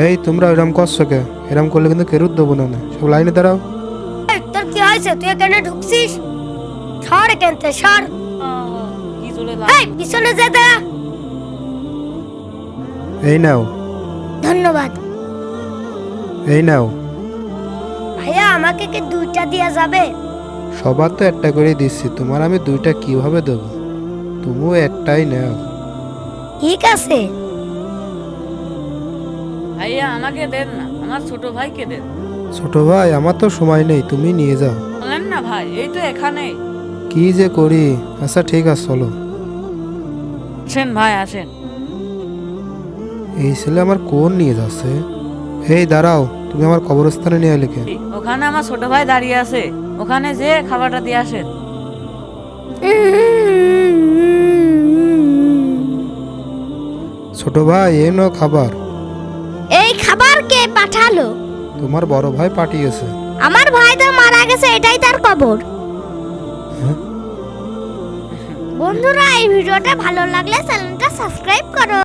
এই তোমরা এরম করছো কে? এরম করলে কিন্তু কেরুত দেবো না। সব লাইনে দাঁড়াও। এই, তোর কি হয়েছে? তুই এখানে ঢুকছিস? সর এখানতে সর। কি জোরে এই পিছনে যা দাঁড়া। এই নাও, ধন্যবাদ। এই নাও। ভাইয়া আমাকে কি দুইটা দেয়া যাবে? সবার তো একটা করে দিচ্ছি, তোমার আমি দুইটা কিভাবে দেবো? তুমিও একটাই নাও। ঠিক আছে। ভাইয়া আমাকে দেন না, আমার ছোট ভাইকে দেন। ছোট ভাই, আমার তো সময় নেই, তুমি নিয়ে যাও। বলেন না ভাই, এই তো এখানে। কি যে করি। আচ্ছা ঠিক আছে, চলো। আসেন ভাই আসেন। এই ছেলে আমার কোন নিয়ে যাচ্ছে? এই দাঁড়াও, তুমি আমার কবরস্থানে নিয়ে এলে কে? ওখানে আমার ছোট ভাই দাঁড়িয়ে আছে, ওখানে যে খাবারটা দিয়ে আসেন। ছোট ভাই, এই নাও খাবার। এই খাবার কে পাঠালো? তোমার বড় ভাই পাঠিয়েছে। আমার ভাই তো মারা গেছে, এটাই তার কবর। হ্যাঁ? বন্ধুরা, এই ভিডিওটা ভালো লাগলে চ্যানেলটা সাবস্ক্রাইব করো।